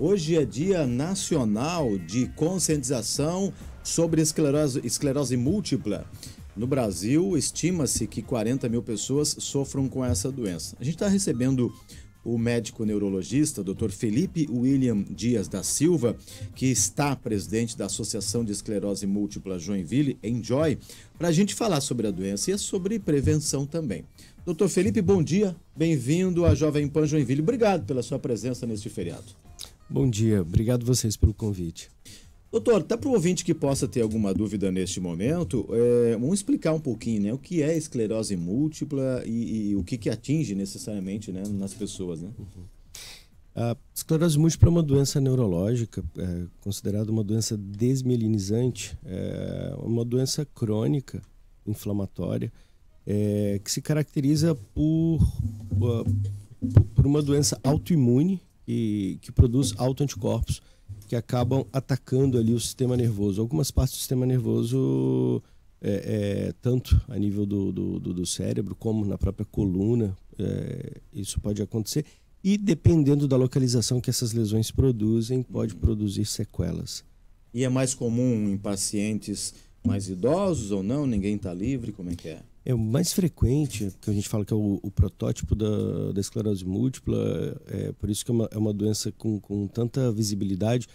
Hoje é Dia Nacional de Conscientização sobre esclerose múltipla. No Brasil, estima-se que 40 mil pessoas sofram com essa doença. A gente está recebendo o médico neurologista, Dr. Felipe William Dias da Silva, que está presidente da Associação de Esclerose Múltipla Joinville, Enjoy, para a gente falar sobre a doença e sobre prevenção também. Dr. Felipe, bom dia, bem-vindo à Jovem Pan Joinville. Obrigado pela sua presença neste feriado. Bom dia, obrigado vocês pelo convite. Doutor, para o ouvinte que possa ter alguma dúvida neste momento, vamos explicar um pouquinho, né, o que é esclerose múltipla e o que atinge necessariamente, né, nas pessoas, né? A esclerose múltipla é uma doença neurológica, considerada uma doença desmielinizante, uma doença crônica, inflamatória, que se caracteriza por uma doença autoimune que produz autoanticorpos que acabam atacando ali o sistema nervoso. Algumas partes do sistema nervoso, tanto a nível do cérebro como na própria coluna, isso pode acontecer. E dependendo da localização que essas lesões produzem, pode produzir sequelas. E é mais comum em pacientes mais idosos ou não? Ninguém está livre? Como é que é? É o mais frequente, que a gente fala que é o protótipo da esclerose múltipla, por isso que é uma doença com tanta visibilidade,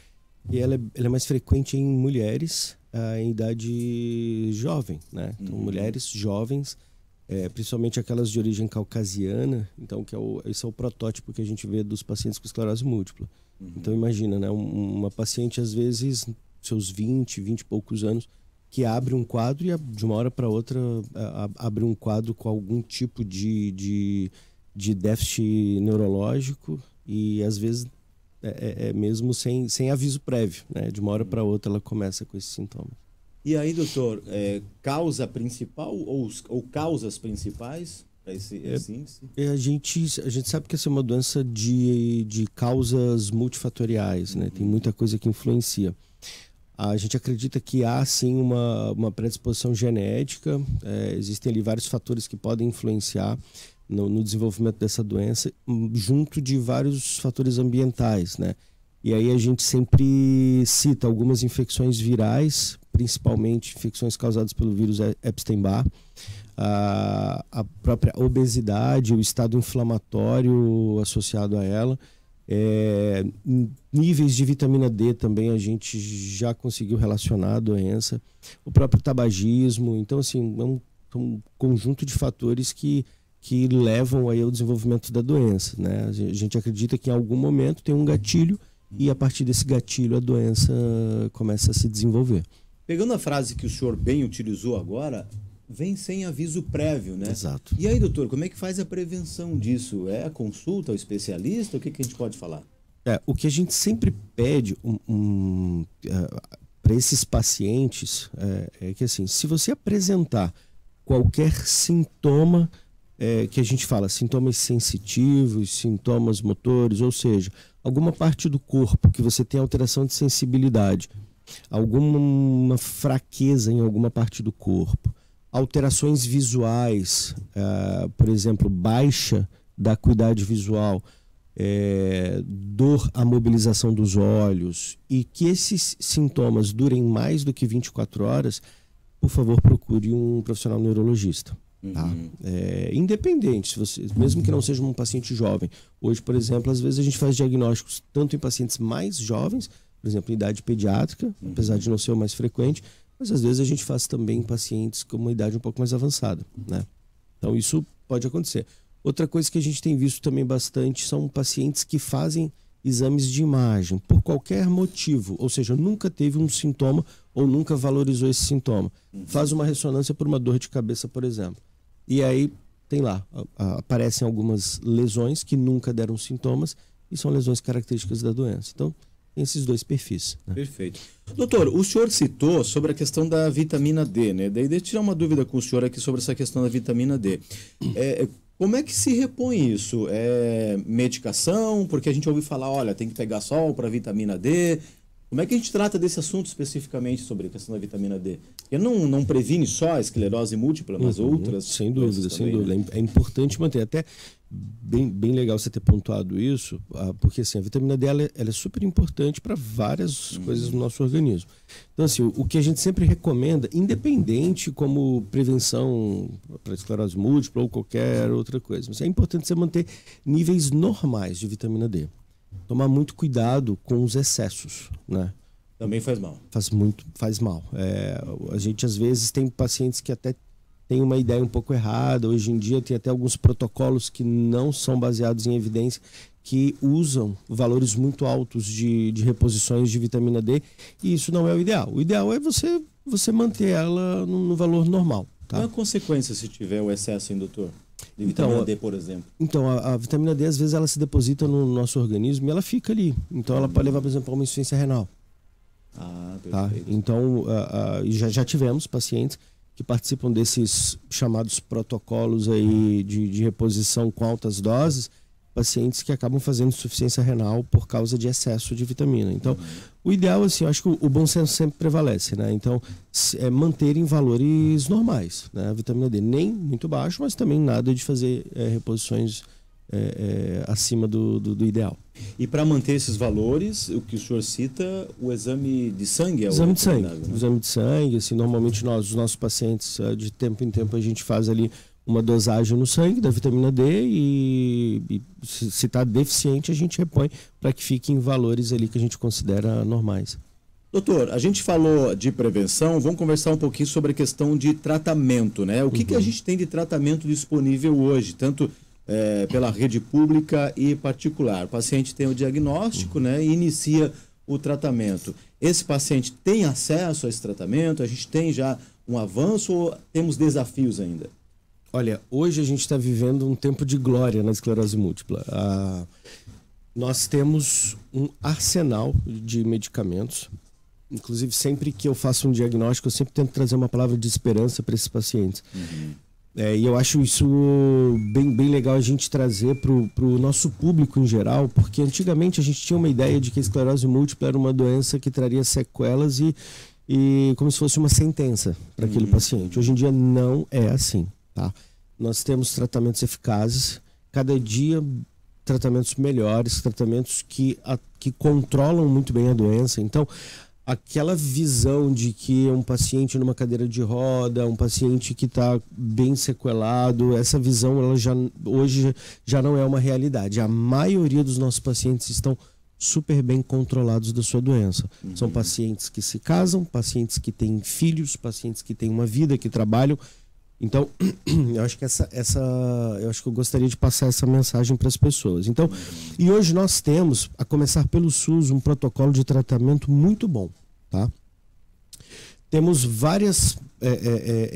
e ela é mais frequente em mulheres em idade jovem, né? Então, mulheres jovens, principalmente aquelas de origem caucasiana, então esse é o protótipo que a gente vê dos pacientes com esclerose múltipla. Então imagina, né? Uma paciente às vezes, seus 20 e poucos anos, que abre um quadro e de uma hora para outra abre um quadro com algum tipo de déficit neurológico e às vezes mesmo sem aviso prévio, né? De uma hora para outra ela começa com esses sintomas. E aí, doutor, causa principal ou causas principais para esse índice? A gente sabe que essa é uma doença de causas multifatoriais, né? Tem muita coisa que influencia. A gente acredita que há, sim, uma predisposição genética, existem ali vários fatores que podem influenciar no desenvolvimento dessa doença, junto de vários fatores ambientais, né? E aí a gente sempre cita algumas infecções virais, principalmente infecções causadas pelo vírus Epstein-Barr, a própria obesidade, o estado inflamatório associado a ela, níveis de vitamina D também a gente já conseguiu relacionar a doença, o próprio tabagismo. Então, assim, é um conjunto de fatores que levam aí ao desenvolvimento da doença, né? A gente acredita que em algum momento tem um gatilho e a partir desse gatilho a doença começa a se desenvolver. Pegando a frase que o senhor bem utilizou agora, vem sem aviso prévio, né? Exato. E aí, doutor, como é que faz a prevenção disso? É a consulta ao especialista? O que a gente pode falar? O que a gente sempre pede para esses pacientes é que, assim, se você apresentar qualquer sintoma, que a gente fala, sintomas sensitivos, sintomas motores, ou seja, alguma parte do corpo que você tem alteração de sensibilidade, alguma fraqueza em alguma parte do corpo, alterações visuais, por exemplo, baixa da acuidade visual, dor à mobilização dos olhos, e que esses sintomas durem mais do que 24 horas, por favor, procure um profissional neurologista. Tá? Independente, se você, mesmo que não seja um paciente jovem. Hoje, por exemplo, às vezes a gente faz diagnósticos tanto em pacientes mais jovens, por exemplo, em idade pediátrica, apesar de não ser o mais frequente, mas às vezes a gente faz também em pacientes com uma idade um pouco mais avançada, né? Então isso pode acontecer. Outra coisa que a gente tem visto também bastante são pacientes que fazem exames de imagem por qualquer motivo, ou seja, nunca teve um sintoma ou nunca valorizou esse sintoma. Faz uma ressonância por uma dor de cabeça, por exemplo. E aí tem lá, aparecem algumas lesões que nunca deram sintomas e são lesões características da doença. Então, tem esses dois perfis, né? Perfeito. Doutor, o senhor citou sobre a questão da vitamina D, né? Daí deixa eu tirar uma dúvida com o senhor aqui sobre essa questão da vitamina D. Como é que se repõe isso? É medicação? Porque a gente ouve falar, olha, tem que pegar sol para vitamina D. Como é que a gente trata desse assunto especificamente sobre a questão da vitamina D? Porque não previne só a esclerose múltipla, mas outras. Sem dúvida, sem também, dúvida. né? É importante manter. Até bem legal você ter pontuado isso, porque assim, a vitamina D ela é super importante para várias coisas no nosso organismo. Então, assim, o que a gente sempre recomenda, independente como prevenção para esclerose múltipla ou qualquer outra coisa, mas é importante você manter níveis normais de vitamina D. Tomar muito cuidado com os excessos, né? Também faz mal. Faz mal. A gente às vezes tem pacientes que até tem uma ideia um pouco errada. Hoje em dia tem até alguns protocolos que não são baseados em evidência, que usam valores muito altos de reposições de vitamina D, e isso não é o ideal. O ideal é você manter ela no valor normal. Tá? Qual é a consequência se tiver o excesso, hein, doutor? De vitamina D, por exemplo. Então, a vitamina D, às vezes, ela se deposita no nosso organismo e ela fica ali. Então, ela pode levar, por exemplo, a uma insuficiência renal. Perfeito. Tá? Então, já tivemos pacientes que participam desses chamados protocolos aí de reposição com altas doses, pacientes que acabam fazendo insuficiência renal por causa de excesso de vitamina. Então, o ideal, assim, eu acho que o bom senso sempre prevalece, né? Então, é manter em valores normais, né? A vitamina D nem muito baixo, mas também nada de fazer reposições acima do ideal. E para manter esses valores, o que o senhor cita, o exame de sangue é o exame de sangue, né? O exame de sangue, assim, normalmente os nossos pacientes, de tempo em tempo, a gente faz ali uma dosagem no sangue da vitamina D e se está deficiente, a gente repõe para que fique em valores ali que a gente considera normais. Doutor, a gente falou de prevenção, vamos conversar um pouquinho sobre a questão de tratamento, né? O que a gente tem de tratamento disponível hoje, tanto pela rede pública e particular? O paciente tem o diagnóstico, né, e inicia o tratamento. Esse paciente tem acesso a esse tratamento? A gente tem já um avanço ou temos desafios ainda? Olha, hoje a gente está vivendo um tempo de glória na esclerose múltipla. Nós temos um arsenal de medicamentos. Inclusive, sempre que eu faço um diagnóstico, eu sempre tento trazer uma palavra de esperança para esses pacientes. E eu acho isso bem legal a gente trazer para o nosso público em geral, porque antigamente a gente tinha uma ideia de que a esclerose múltipla era uma doença que traria sequelas e como se fosse uma sentença para aquele paciente. Hoje em dia não é assim. Tá? Nós temos tratamentos eficazes, cada dia tratamentos melhores, tratamentos que controlam muito bem a doença. Então, aquela visão de que um paciente numa cadeira de roda, um paciente que está bem sequelado, essa visão hoje já não é uma realidade. A maioria dos nossos pacientes estão super bem controlados da sua doença. São pacientes que se casam, pacientes que têm filhos, pacientes que têm uma vida, que trabalham. Então, eu acho que eu acho que eu gostaria de passar essa mensagem para as pessoas. Então, e hoje nós temos, a começar pelo SUS, um protocolo de tratamento muito bom, tá? Temos várias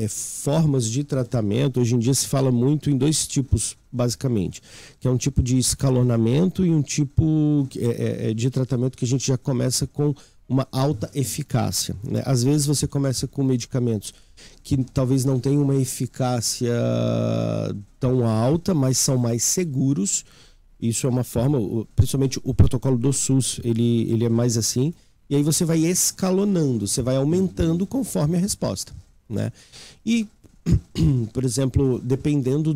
formas de tratamento. Hoje em dia se fala muito em dois tipos, basicamente, que é um tipo de escalonamento e um tipo de tratamento que a gente já começa com uma alta eficácia, né? Às vezes você começa com medicamentos que talvez não tenham uma eficácia tão alta, mas são mais seguros. Isso é uma forma, principalmente o protocolo do SUS, ele é mais assim. E aí você vai escalonando, você vai aumentando conforme a resposta, né? E, por exemplo, dependendo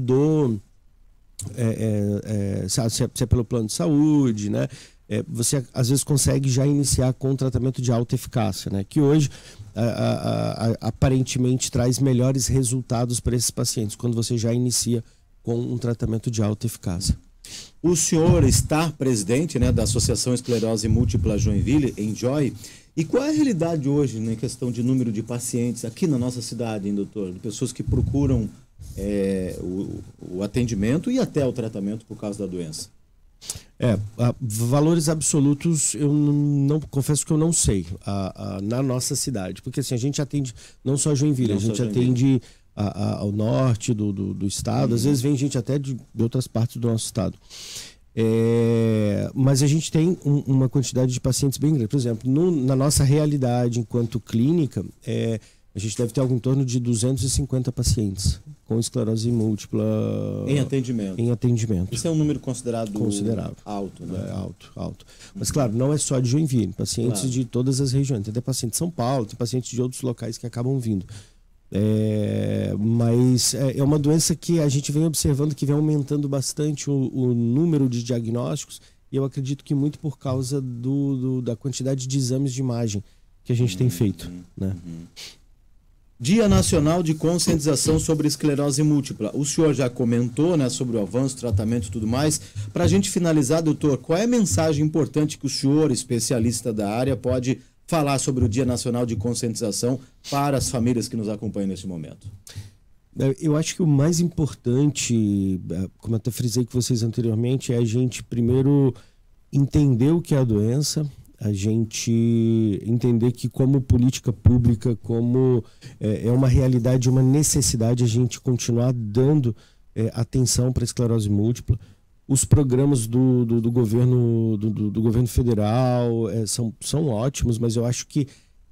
se é pelo plano de saúde, né? Você às vezes consegue já iniciar com um tratamento de alta eficácia, né? Que hoje aparentemente traz melhores resultados para esses pacientes quando você já inicia com um tratamento de alta eficácia. O senhor está presidente, né, da Associação Esclerose Múltipla Joinville, Enjoy. E qual é a realidade hoje na questão de número de pacientes aqui na nossa cidade, hein, doutor? De pessoas que procuram o atendimento e até o tratamento por causa da doença. Valores absolutos eu não confesso que eu não sei na nossa cidade, porque assim, a gente atende não só Joinville, a gente atende ao norte do estado, às vezes vem gente até de outras partes do nosso estado, mas a gente tem uma quantidade de pacientes bem grande. Por exemplo, na nossa realidade enquanto clínica, a gente deve ter algo em torno de 250 pacientes com esclerose múltipla em atendimento. Isso é um número considerável. Alto, né? Alto. Mas, claro, não é só de Joinville, pacientes de todas as regiões. Tem paciente de São Paulo, tem pacientes de outros locais que acabam vindo. Mas é uma doença que a gente vem observando que vem aumentando bastante o número de diagnósticos, e eu acredito que muito por causa da quantidade de exames de imagem que a gente tem feito, né? Dia Nacional de Conscientização sobre Esclerose Múltipla. O senhor já comentou, né, sobre o avanço, tratamento e tudo mais. Para a gente finalizar, doutor, qual é a mensagem importante que o senhor, especialista da área, pode falar sobre o Dia Nacional de Conscientização para as famílias que nos acompanham neste momento? Eu acho que o mais importante, como eu até frisei com vocês anteriormente, é a gente primeiro entender o que é a doença, a gente entender que como política pública, como é uma realidade, uma necessidade, a gente continuar dando atenção para a esclerose múltipla. Os programas do governo federal são ótimos, mas eu acho que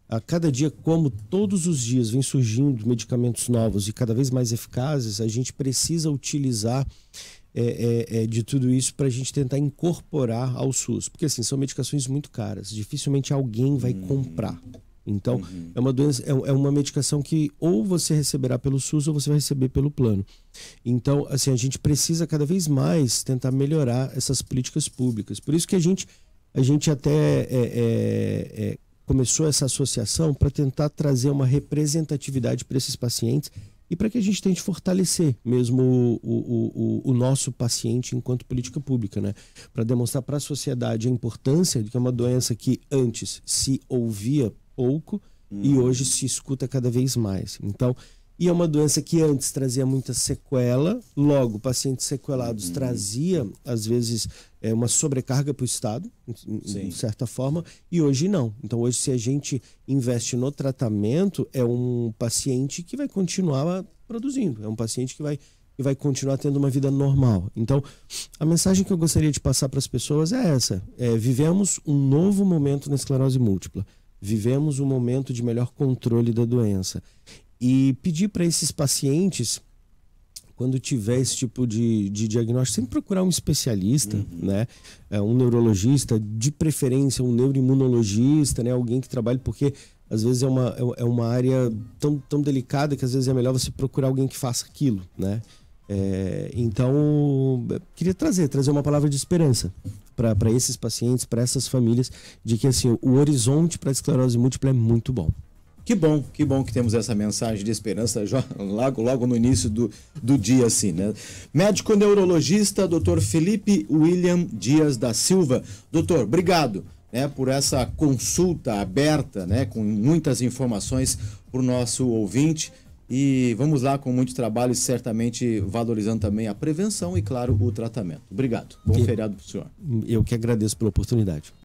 a cada dia, como todos os dias vem surgindo medicamentos novos e cada vez mais eficazes, a gente precisa utilizar de tudo isso para a gente tentar incorporar ao SUS. Porque assim, são medicações muito caras, dificilmente alguém vai comprar. Então, é uma doença, é uma medicação que ou você receberá pelo SUS ou você vai receber pelo plano. Então, assim, a gente precisa cada vez mais tentar melhorar essas políticas públicas. Por isso que a gente até começou essa associação para tentar trazer uma representatividade para esses pacientes e para que a gente tente fortalecer mesmo o nosso paciente enquanto política pública, né? Para demonstrar para a sociedade a importância de que é uma doença que antes se ouvia pouco e hoje se escuta cada vez mais. Então, e é uma doença que antes trazia muita sequela, logo pacientes sequelados trazia, às vezes, uma sobrecarga para o Estado, de certa forma, e hoje não. Então hoje, se a gente investe no tratamento, é um paciente que vai continuar produzindo, é um paciente que vai continuar tendo uma vida normal. Então, a mensagem que eu gostaria de passar para as pessoas é essa: vivemos um novo momento na esclerose múltipla, vivemos um momento de melhor controle da doença. E pedir para esses pacientes, quando tiver esse tipo de diagnóstico, sempre procurar um especialista, né? Um neurologista, de preferência um neuroimunologista, né? Alguém que trabalhe, porque às vezes é uma área tão delicada que às vezes é melhor você procurar alguém que faça aquilo, né? Então, queria trazer uma palavra de esperança para esses pacientes, para essas famílias, de que assim, o horizonte para a esclerose múltipla é muito bom. Que bom que temos essa mensagem de esperança logo no início do dia, assim, né? Médico neurologista, Dr. Felipe William Dias da Silva. Doutor, obrigado, né, por essa consulta aberta, né, com muitas informações para o nosso ouvinte. E vamos lá com muito trabalho e certamente valorizando também a prevenção e, claro, o tratamento. Obrigado. Bom feriado para o senhor. Eu que agradeço pela oportunidade.